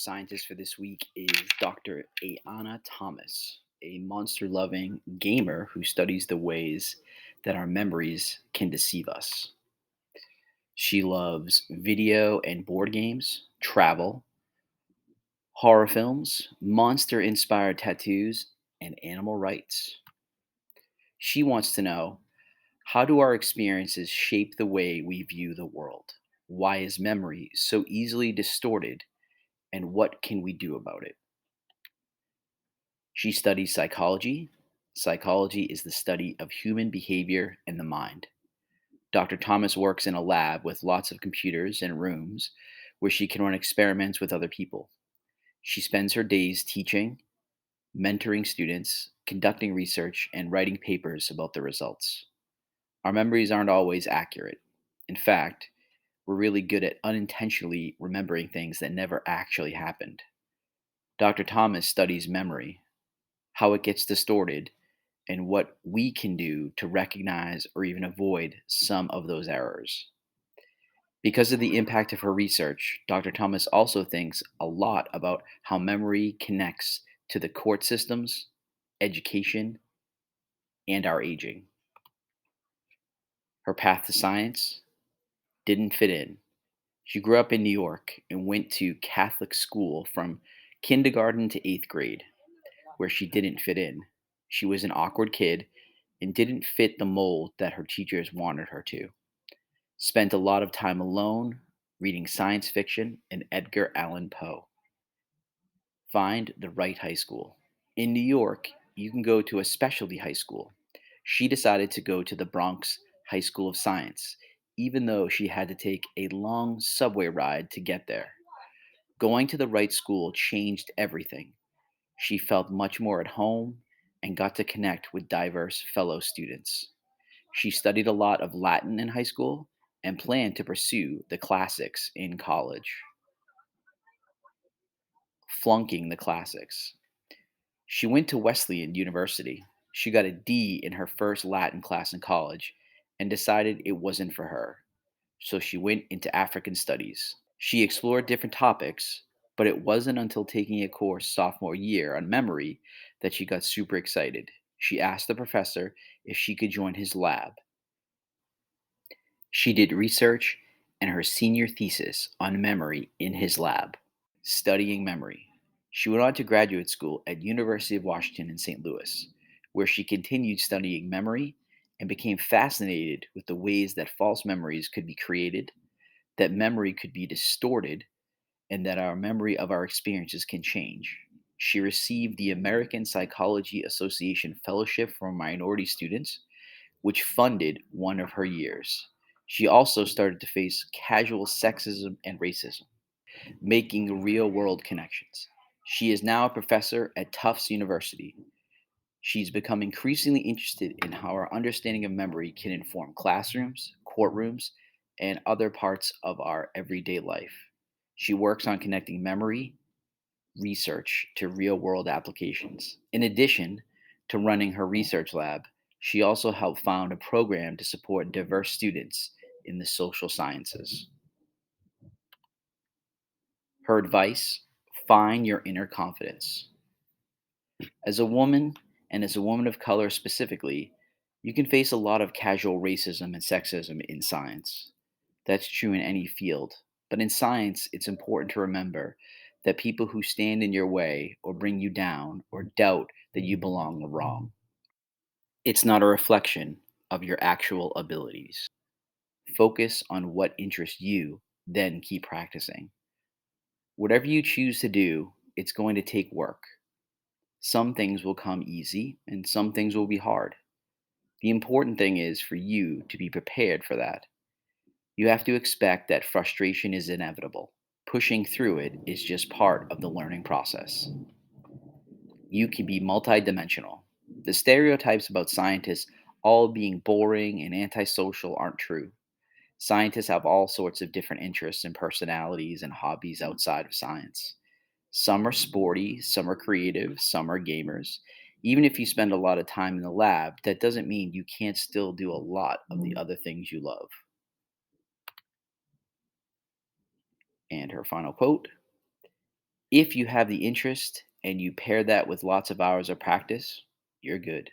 Scientist for this week is Dr. Ayanna Thomas, a monster loving gamer who studies the ways that our memories can deceive us. She loves video and board games, travel, horror films, monster inspired tattoos, and animal rights. She wants to know, how do our experiences shape the way we view the world? Why is memory so easily distorted, and what can we do about it? She studies psychology. Psychology is the study of human behavior and the mind. Dr. Thomas works in a lab with lots of computers and rooms where she can run experiments with other people. She spends her days teaching, mentoring students, conducting research, and writing papers about the results. Our memories aren't always accurate. In fact, we're really good at unintentionally remembering things that never actually happened. Dr. Thomas studies memory, how it gets distorted, and what we can do to recognize or even avoid some of those errors. Because of the impact of her research, Dr. Thomas also thinks a lot about how memory connects to the court systems, education, and our aging. Her path to science didn't fit in. She grew up in New York and went to Catholic school from kindergarten to eighth grade, where she didn't fit in. She was an awkward kid and didn't fit the mold that her teachers wanted her to. Spent a lot of time alone reading science fiction and Edgar Allan Poe. Find the right high school. In New York, you can go to a specialty high school. She decided to go to the Bronx High School of Science, even though she had to take a long subway ride to get there. Going to the right school changed everything. She felt much more at home and got to connect with diverse fellow students. She studied a lot of Latin in high school and planned to pursue the classics in college. Flunking the classics. She went to Wesleyan University. She got a D in her first Latin class in college and decided it wasn't for her. So she went into African studies. She explored different topics, but it wasn't until taking a course sophomore year on memory that she got super excited. She asked the professor if she could join his lab. She did research and her senior thesis on memory in his lab, studying memory. She went on to graduate school at University of Washington in St. Louis, where she continued studying memory and became fascinated with the ways that false memories could be created, that memory could be distorted, and that our memory of our experiences can change. She received the American Psychology Association Fellowship for Minority Students, which funded one of her years. She also started to face casual sexism and racism, making real world connections. She is now a professor at Tufts University. She's become increasingly interested in how our understanding of memory can inform classrooms, courtrooms, and other parts of our everyday life. She works on connecting memory research to real world applications. In addition to running her research lab, she also helped found a program to support diverse students in the social sciences. Her advice: find your inner confidence. As a woman, and as a woman of color specifically, you can face a lot of casual racism and sexism in science. That's true in any field. But in science, it's important to remember that people who stand in your way or bring you down or doubt that you belong are wrong. It's not a reflection of your actual abilities. Focus on what interests you, then keep practicing. Whatever you choose to do, it's going to take work. Some things will come easy and some things will be hard. The important thing is for you to be prepared for that. You have to expect that frustration is inevitable. Pushing through it is just part of the learning process. You can be multidimensional. The stereotypes about scientists all being boring and antisocial aren't true. Scientists have all sorts of different interests and personalities and hobbies outside of science. Some are sporty, some are creative, some are gamers. Even if you spend a lot of time in the lab, that doesn't mean you can't still do a lot of the other things you love. And her final quote: If you have the interest and you pair that with lots of hours of practice, you're good.